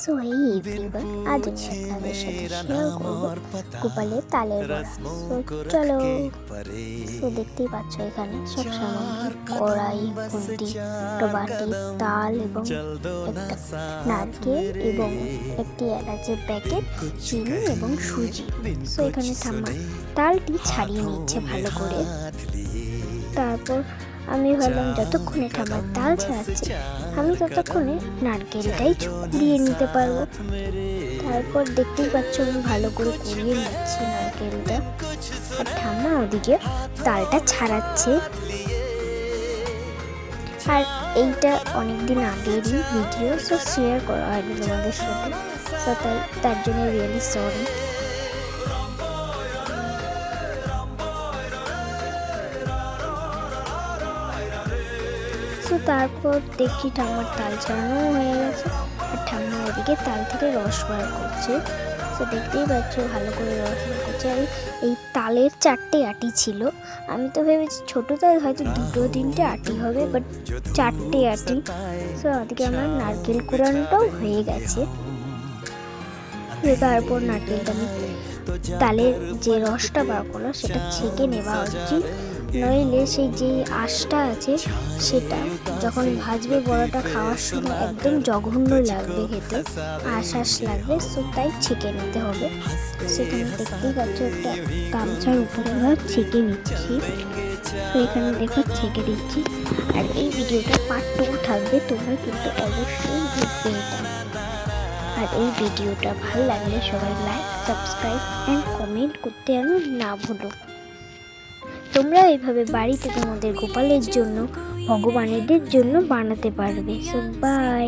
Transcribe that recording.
So এই everyone, আজ আমি আপনাদের সাথে শেয়ার করবো গোপালের তালের বড়া। সো চলো। সো দেখতেই পাচ্ছ এখানে সব সামগ্রী: কড়াই, খুন্তি, একটা বাটি, তাল এবং একটা নারকেল এবং একটি এলাচের প্যাকেট, চিনি এবং সুজি। সো এখানে ঠাম্মা তালটি ছাড়িয়ে নিচ্ছে ভালো করে। তারপর আমি ভাবলাম যতক্ষণে ঠাম্মার তাল ছাড়াচ্ছে আমি ততক্ষণে নারকেলটাই কুড়িয়ে নিতে পারবো। তারপর দেখতেই পাচ্ছ আমি ভালো করে কুড়িয়ে নিচ্ছি নারকেলটা, আর ঠাম্মা ওদিকে তালটা ছাড়াচ্ছে। আর এইটা অনেকদিন আগেরই ভিডিও, সো শেয়ার করা হয়নি তোমাদের সাথে, সো তার জন্য রিয়েলি সরি। তো তারপর দেখি ঠাম্মার তাল ছাড়ানো হয়ে গেছে, আর ঠাম্মা ওদিকে তাল থেকে রস বার করছে। তো দেখতেই পাচ্ছ ভালো করে রস বার করছে। আর এই তালের 4টে আটি ছিল, আমি তো ভেবেছি ছোটো তাল হয়তো 2-3টে আটি হবে, বাট 4টে আটি। তো ওদিকে আমার নারকেল কুড়ানোটাও হয়ে গেছে। তারপর নারকেলটা আমি তালের যে রসটা বার করলো সেটা ছেঁকে নেওয়া উচিত, নইলে সেই যে আঁশটা আছে সেটা যখন ভাজবে বড়াটা খাওয়ার সময় একদম জঘন্য লাগবে, খেতে আঁশ লাগবে। সো তাই ছেঁকে নিতে হবে। সেখানে দেখতেই পাচ্ছ একটা গামছার উপরে আমরা ছেঁকে নিচ্ছি। তো এখানে দেখো ছেঁকে দিচ্ছি। আর এই ভিডিওটা পার্ট 2 থাকবে, তোমরা কিন্তু অবশ্যই দেখবে এটা। আর এই ভিডিওটা ভালো লাগলে সবাই লাইক, সাবস্ক্রাইব অ্যান্ড কমেন্ট করতে যেন না ভুলো। তোমরা এইভাবে বাড়িতে তোমাদের গোপালের জন্য, ভগবানেদের জন্য বানাতে পারবে। So by.